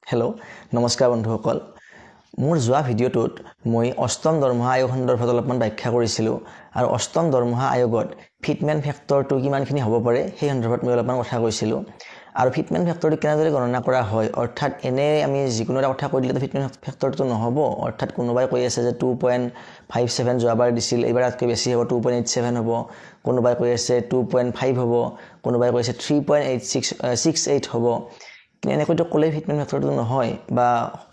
hello' নমস্কাৰ বন্ধুসকল মোৰ যোৱা ভিডিঅ'টোত মই অষ্টম দৰমহা আয়োগ সন্দৰ্ভত অলপমান ব্যাখ্যা কৰিছিলোঁ আৰু অষ্টম দৰমহা আয়োগত ফিটমেন্ট ফেক্টৰটো কিমানখিনি হ'ব পাৰে সেই সন্দৰ্ভত মই অলপমান কথা কৈছিলোঁ আৰু ফিটমেন্ট ফেক্টৰটো কেনেদৰে গণনা কৰা হয় অৰ্থাৎ এনে আমি যিকোনো এটা কথা কৈ দিলে ফিটমেন্ট ফেক্টৰটো নহ'ব অৰ্থাৎ কোনোবাই কৈ আছে যে 2.57 যোৱাবাৰ দিছিল এইবাৰ তাতকৈ বেছি হ'ব 2.87 হ'ব কোনোবাই কৈ আছে 2.5 হ'ব কোনোবাই কৈ আছে 3.68 হ'ব এনেকৈতো ক'লে ফিটমেন্ট ফেক্টৰটো নহয় বা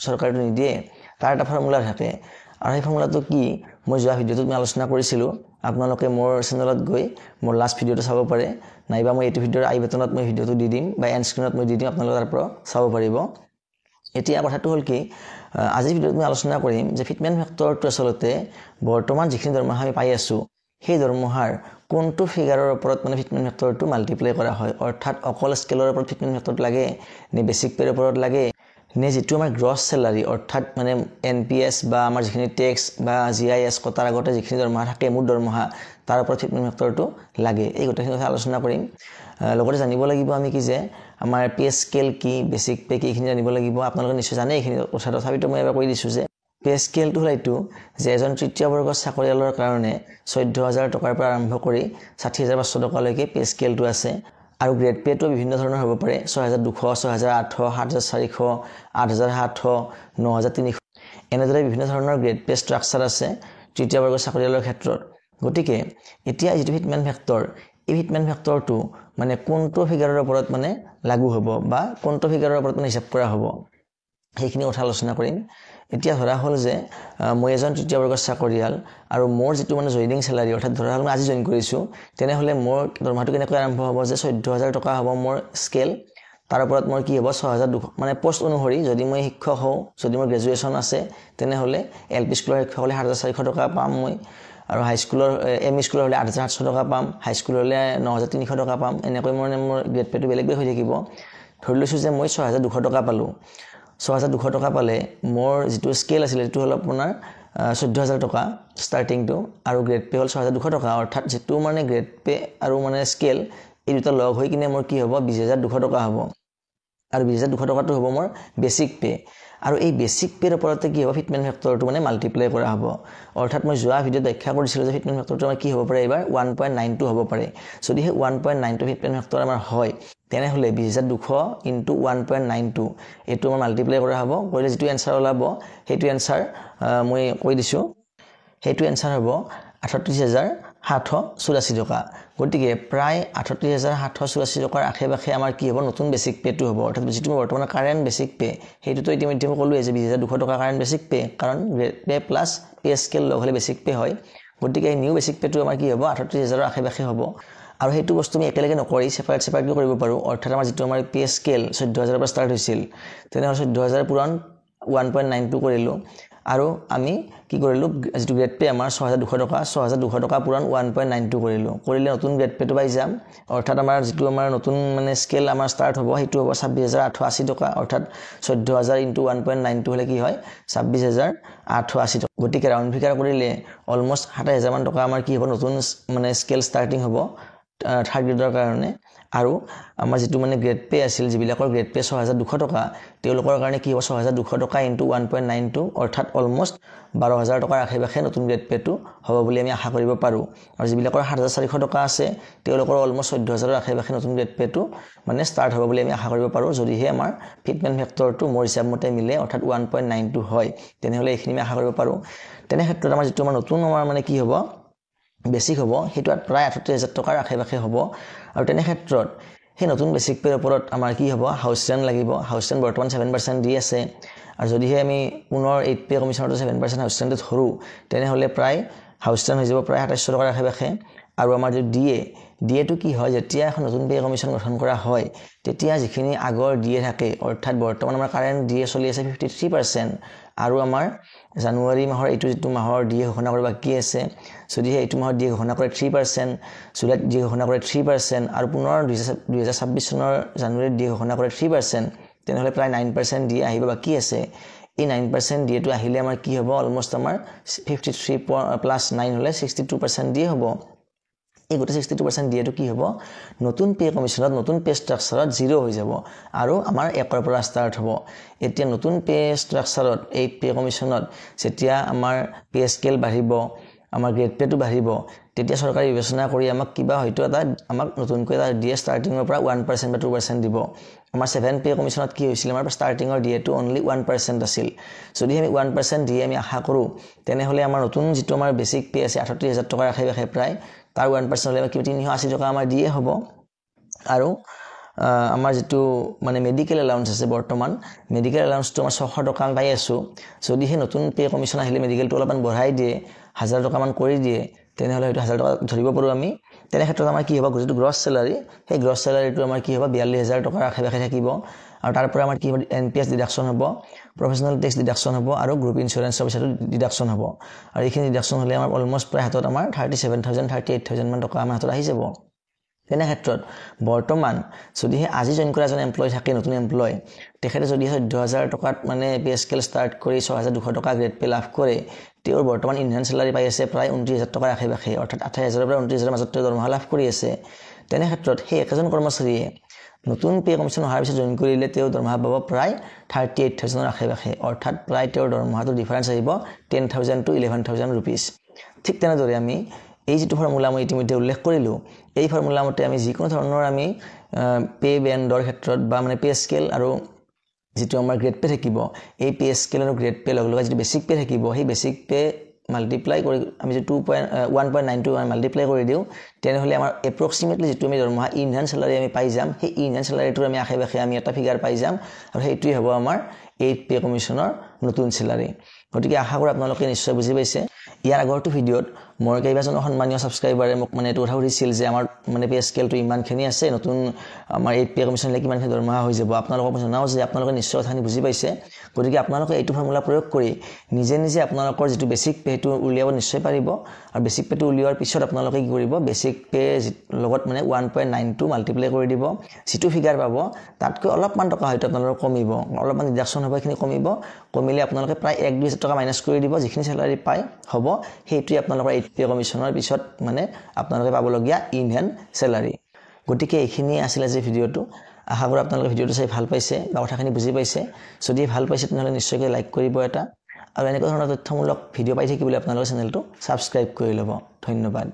চৰকাৰটো নিদিয়ে তাৰ এটা ফৰ্মুলা থাকে আৰু সেই ফৰ্মুলাটো কি মই যোৱা ভিডিঅ'টোত মই আলোচনা কৰিছিলোঁ আপোনালোকে মোৰ চেনেলত গৈ মোৰ লাষ্ট ভিডিঅ'টো চাব পাৰে নাইবা মই এইটো ভিডিঅ'ৰ আই বাটনত মই ভিডিঅ'টো দি দিম বা এণ্ড স্ক্ৰীনত মই দি দিম আপোনালোকে তাৰ পৰা চাব পাৰিব এতিয়া কথাটো হ'ল কি আজি ভিডিঅ'ত মই আলোচনা কৰিম যে ফিটমেন্ট ফেক্টৰটো আচলতে বৰ্তমান যিখিনি দৰমহা আমি পাই আছো সেই দৰমহাৰ কোনটো ফিগাৰৰ ওপৰত মানে ফিটমেন্ট ফেক্টৰটো মাল্টিপ্লাই কৰা হয় অৰ্থাৎ অকল স্কেলৰ ওপৰত ফিটমেন্ট ফেক্টৰটো লাগে নে বেসিক পেৰ ওপৰত লাগে নে যেটো আমাৰ গ্ৰছ স্যালাৰি অৰ্থাৎ মানে এনপিএস বা আমাৰ যিখিনি ট্যাক্স বা জিআইএস কটাৰ আগতে যিখিনি দৰমহা থাকে মুঠ দৰমহা তাৰ ওপৰত ফিটমেন্ট ফেক্টৰটো লাগে এই গোটেইখিনি কথা আলোচনা কৰিম লগতে জানিব লাগিব আমি কি যে আমাৰ পে স্কেল কি বেসিক পে কি খিনি জানিব লাগিব আপোনালোকে নিশ্চয় জানে এইখিনি কথা তথাপিতো মই এবাৰ কৈ দিছো যে পে স্কেলটো হ'ল এইটো যে এজন তৃতীয় বৰ্গৰ চাকৰিয়ালৰ কাৰণে 14000 টকাৰ পৰা আৰম্ভ কৰি 60500 টকালৈকে পে স্কেলটো আছে আৰু গ্ৰেড পেটো বিভিন্ন ধৰণৰ হ'ব পাৰে 6200 6800 7400 8700 9300 এনেদৰে বিভিন্ন ধৰণৰ গ্ৰেড পে ষ্ট্ৰাকচাৰ আছে তৃতীয় বৰ্গৰ চাকৰিয়ালৰ ক্ষেত্ৰত গতিকে এতিয়া যিটো ফিটমেন্ট ফেক্টৰ এই ফিটমেন্ট ফেক্টৰটো মানে কোনটো ফিগাৰৰ ওপৰত মানে লাগু হ'ব বা কোনটো ফিগাৰৰ ওপৰত মানে হিচাপ কৰা হ'ব সেইখিনি কথা আলোচনা কৰিম এতিয়া ধৰা হ'ল যে মই এজন তৃতীয় বৰ্গৰ চাকৰিয়াল আৰু মোৰ যেটো মানে জয়নিং স্যালাৰি অৰ্থাৎ ধৰা হ'ল মই আজি জয়েন কৰিছো তেনে হলে মোৰ দৰমহাটো কেনেকৈ আৰম্ভ হ'ব যে 14000 টকা হ'ব মোৰ স্কেল তাৰ ওপৰত মোৰ কি হ'ব 6200 মানে পোষ্ট অনুসৰি যদি মই শিক্ষক হওঁ যদি মোৰ গ্ৰেজুৱেচন আছে তেনে হলে এলপি স্কুলৰ শিক্ষক হলে 7400 টকা পাম মই আৰু হাই স্কুলৰ এমই স্কুলৰ হলে 8700 টকা পাম হাই স্কুলৰ হলে 9300 টকা পাম এনেকৈ মোৰ গ্ৰেড পেটো বেলেগ হৈ থাকিব ধৰি লৈছো যে মই 6200 টকা পালো 6200 টকা পালে মোৰ যেটো স্কেল আছিল এটো হল আপোনাৰ 14000 টকা স্টাৰ্টিং টু আৰু গ্ৰেড পে হল 6200 টকা অৰ্থাৎ যেটো মানে গ্ৰেড পে আৰু মানে স্কেল এই দুটা লগ হৈ কিনে মোৰ কি হ'ব 20200 টকা হ'ব আৰু 20200 টকাটো হ'ব মোৰ বেসিক পে আৰু এই বেসিক পেৰ ওপৰতে কি হ'ব ফিটমেন্ট ফেক্টৰটো মানে মাল্টিপ্লাই কৰা হ'ব অৰ্থাৎ মই যোৱা ভিডিঅ'ত ব্যাখ্যা কৰিছিলো যে ফিটমেন্ট ফেক্টৰটো আমাৰ কি হ'ব পাৰে এবাৰ 1.92 হ'ব পাৰে যদি হে 1.92 ফিটমেন্ট ফেক্টৰ আমাৰ হয় তেনে হলে 20200 into 1.92 এটো আমাৰ মাল্টিপ্লাই কৰা হ'ব কৰিলে যেটো এনসাৰ ওলাব হেতু এনসাৰ মই কৈ দিছো হেতু এনসাৰ হ'ব 38784 টকা গতিকে প্ৰায় 38784 টকাৰ আশে-পাশে আমাৰ কি হ'ব নতুন বেসিক পেটো হ'ব অৰ্থাৎ যেটো বৰ্তমান কাৰেন্ট বেসিক পে হেতুটো ইতিমধ্যে মই ক'লোৱে যে 20200 টকা কাৰেন্ট বেসিক পে কাৰণ grade pay plus pay scale লগ হলে বেসিক পে হয় গতিকে নিউ বেসিক পেটো আমাৰ কি হ'ব 38000 আশে-পাশে হ'ব আৰু হেতু বস্তু আমি একেলগে নকৰি সেপাৰেট কৰিব পাৰো অৰ্থাৎ আমাৰ যেটো আমাৰ পে স্কেল 14000 পৰা ষ্টাৰ্ট হৈছিল তেনে 14000 পুৰণ 1.92 কৰিলো আৰু আমি কি কৰিলো যেটো গ্ৰেড পে আমাৰ 6200 টকা পুৰণ 1.92 কৰিলে নতুন গ্ৰেড পেটো পাই যাম অৰ্থাৎ আমাৰ যেটো আমাৰ নতুন মানে স্কেল আমাৰ ষ্টাৰ্ট হ'ব হেতু হ'ব 26880 টকা অৰ্থাৎ 14000 into 1.92 হলে কি হয় 26880 টকা গতিকে ৰাউন্ড ফিগাৰ কৰিলে অলমোস্ট 27000 মান টকা আমাৰ কি হ'ব নতুন মানে স্কেল ষ্টাৰ্টিং হ'ব থাৰ্ড গ্ৰেডৰ কাৰণে আৰু আমাৰ যেটো মানে গ্ৰেড পে আছিল যিবিলাকৰ গ্ৰেড পে 6200 টকা তেওঁলোকৰ কাৰণে কি হ'ব 6200 টকা into 1.92 অৰ্থাৎ অলমোস্ট 12000 টকাৰ আশে-পাশে নতুন গ্ৰেড পেটো হ'ব বুলি আমি আশা কৰিব পাৰো আৰু যিবিলাকৰ 7400 টকা আছে তেওঁলোকৰ অলমোস্ট 14000 ৰ আশে-পাশে নতুন গ্ৰেড পেটো মানে ষ্টাৰ্ট হ'ব বুলি আমি আশা কৰিব পাৰো যদিহে আমাৰ ফিটমেন্ট ফেক্টৰটো মোৰ হিচাপ মতে মিলে অৰ্থাৎ 1.92 হয় তেনে হলে এইখিনি আমি আশা কৰিব পাৰো তেনে ক্ষেত্ৰত আমাৰ যেটো আমাৰ নতুন আমাৰ মানে কি হ'ব বেসিক হ'ব হেতু প্ৰায় 38000 টকাৰ আশে-পাশে হ'ব আৰু তেনে ক্ষেত্ৰত সেই নতুন বেসিক পেৰ ওপৰত আমাৰ কি হ'ব হাউস ৰেন্ট লাগিব হাউস ৰেন্ট বৰ্তমান 7% দি আছে আৰু যদিহে আমি পুনৰ 8 পে কমিশনটো 7% হাউস ৰেন্টত ধৰো তেনে হলে প্ৰায় হাউস ৰেন্ট হৈ যাব প্ৰায় 2800 টকাৰ আশে-পাশে আৰু আমাৰ যে ডিএ টো কি হয় যেতিয়া এখন নতুন পে কমিশন গঠন কৰা হয় তেতিয়া যিখিনি আগৰ ডিএ থাকে অৰ্থাৎ বৰ্তমান আমাৰ কাৰেন্ট ডিএ চলি আছে 53% আৰু আমাৰ জানুৱাৰী মাহৰ এইটো যেটো মাহৰ ডিএ ঘোষণা কৰিব বাকি আছে যদিহে এইটো মাহৰ ডিএ ঘোষণা কৰে 3% জুলাইত ডিএ ঘোষণা কৰে 3% আৰু পুনৰ 2026 চনৰ জানুৱাৰীত ডিএ ঘোষণা কৰে 3% তেনেহলে প্ৰায় 9% ডিএ আহিব বাকি আছে এই 9% ডিএ টো আহিলে আমাৰ কি হ'ব অলমোস্ট আমাৰ 53 + 9 হলে 62% ডিএ হ'ব এই গোটেই 62% দিয়েটো কি হ'ব নতুন পে কমিশনত নতুন পে ষ্ট্ৰাকচাৰত 0 হৈ যাব আৰু আমাৰ 1 পৰা ষ্টাৰ্ট হ'ব এতিয়া নতুন পে ষ্ট্ৰাকচাৰত এই পে কমিশনত যেতিয়া আমাৰ পে স্কেল বাঢ়িব আমাৰ গ্ৰেড পেটো বাঢ়িব তেতিয়া চৰকাৰে বিবেচনা কৰি আমাক কিবা হয়তো এটা আমাক নতুনকৈ এটা দিয়ে ষ্টাৰ্টিংৰ পৰা 1% বা 2% দিব আমাৰ 7 পে কমিশনত কি হৈছিল আমাৰ ষ্টাৰ্টিংৰ দিয়েটো অনলি 1% আছিল যদি আমি 1% দিয়ে আমি আশা কৰো তেনেহলে আমাৰ নতুন যেটো আমাৰ বেসিক পে আছে 38000 টকা ৰাখে প্ৰায় তাৰ 1% হলে কি 380 টকা আমাৰ দিয়ে হ'ব আৰু আমাৰ যেটো মানে মেডিকেল এলাউন্স আছে বৰ্তমান মেডিকেল এলাউন্সটো আমাৰ 600 টকা পাই আছো যদি হে নতুন পে কমিশন আহিলে মেডিকেলটো অলপমান বঢ়াই দিয়ে 1000 টকা মান কৰি দিয়ে তেনেহলে হয়তো 1000 টকা ধৰিব পাৰো আমি তেনে ক্ষেত্ৰত আমাৰ কি হ'ব যেটো গ্ৰছ স্যালাৰি সেই গ্ৰছ স্যালাৰিটো আমাৰ কি হ'ব 42000 টকা ৰাখে থাকিব আৰু তাৰ পৰা আমাৰ কি হ'ব এনপিএছ ডিডাকশন হ'ব প্ৰফেশনাল টেক্স ডিডাকশন হ'ব আৰু গ্ৰুপ ইন্সুৰেন্সৰ পইচাটো ডিডাকশন হ'ব আৰু এইখিনি ডিডাকশন হলে আমাৰ অলমোষ্ট প্ৰায় হাতত আমাৰ 37000 38000 মান টকা আমাৰ হাতত আহি যাব তেনে ক্ষেত্ৰত বৰ্তমান যদি আজি জইন কৰা এজন এমপ্লয় থাকে নতুন এমপ্লয় তেখেতে যদি 14000 টকাত মানে পে স্কেল ষ্টাৰ্ট কৰি 6200 টকা গ্ৰেড পে লাভ কৰে তেওঁৰ বৰ্তমান ইনহেন স্যালাৰি পাই আছে প্ৰায় 29000 টকা ৰাখে অৰ্থাৎ 28000 পৰা 29000 মাজত দৰমহা লাভ কৰি আছে তেনে ক্ষেত্ৰত সেই একজন কৰ্মচাৰীয়ে নতুন পে কমিশন অহাৰ পিছত জইন কৰিলে তেওঁ দৰমহা পাব প্ৰায় 38000 ৰাখে অৰ্থাৎ প্ৰায় তেওঁৰ দৰমহাটো ডিফাৰেন্স আহিব 10000 to 11000 rupees ঠিক তেনেদৰে আমি এই যেটো ফৰ্মুলা মই ইতিমধ্যে উল্লেখ কৰিলো এই ফৰ্মুলা মতে আমি যিকোনো ধৰণৰ আমি পে বেণ্ডৰ ক্ষেত্ৰত বা মানে পে স্কেল আৰু যেটো আমাৰ গ্ৰেড পে থাকিব এই পে স্কেল আৰু গ্ৰেড পে লগ লগা যেটো বেসিক পে থাকিব সেই বেসিক পে মাল্টিপ্লাই কৰি আমি যে 1.92 মাল্টিপ্লাই কৰি দিও তেনেহলে আমাৰ এপ্ৰক্সিমেটলি যেটো আমি দৰমহা ইনহেন স্যালাৰি আমি পাই যাম সেই ইনহেন স্যালাৰিটো আমি আখে আমি এটা ফিগাৰ পাই যাম আৰু সেইটোই হ'ব আমাৰ এই পে কমিশনৰ নতুন স্যালাৰি গতিকে আশা কৰো আপোনালোকে নিশ্চয় বুজি পাইছে ইয়াৰ আগৰটো ভিডিঅ'ত মোৰ কেইবাজন সন্মানীয় সাবস্ক্ৰাইবাৰে মোক মানে এটা কথা সুধিছিল যে আমাৰ মানে পে স্কেলটো ইমানখিনি আছে নতুন আমাৰ এই পে কমিশনলে কিমানখিনি দৰমহা হৈ যাব আপোনালোকক জনাও যে আপোনালোকে নিশ্চয় কথাখিনি বুজি পাইছে গতিকে আপোনালোকে এইটো ফৰ্মুলা প্ৰয়োগ কৰি নিজে আপোনালোকৰ যেটো বেসিক পেটো উলিয়াব নিশ্চয় পাৰিব আৰু বেসিক পেটো উলিওৱাৰ পিছত আপোনালোকে কি কৰিব বেসিক পে লগত মানে 1.92 মাল্টিপ্লাই কৰি দিব যেটো ফিগাৰ পাব তাতকৈ অলপমান টকা হয়তো আপোনালোকৰ কমিব অলপমান ডিডাকশন হ'ব এখিনি কমিলে আপোনালোকে প্ৰায় 1-2000 টকা মাইনাস কৰি দিব যিখিনি স্যালাৰি পায় হ'ব সেইটোই আপোনালোকৰ এই পে কমিশনৰ পিছত মানে আপোনালোকে পাবলগীয়া ইনহেন স্যালাৰি গতিকে এইখিনি আছিল আজি ভিডিঅটো আশা কৰো আপোনালোকে ভিডিঅটো চাই ভাল পাইছে বা কথাখিনি বুজি পাইছে যদি ভাল পাইছে তেনেহলে নিশ্চয়কৈ লাইক কৰিব এটা আৰু এনেকুৱা ধৰণৰ তথ্যমূলক ভিডিঅ' পাই থাকিবলৈ আপোনালোকৰ চেনেলটো সাবস্ক্ৰাইব কৰি ল'ব ধন্যবাদ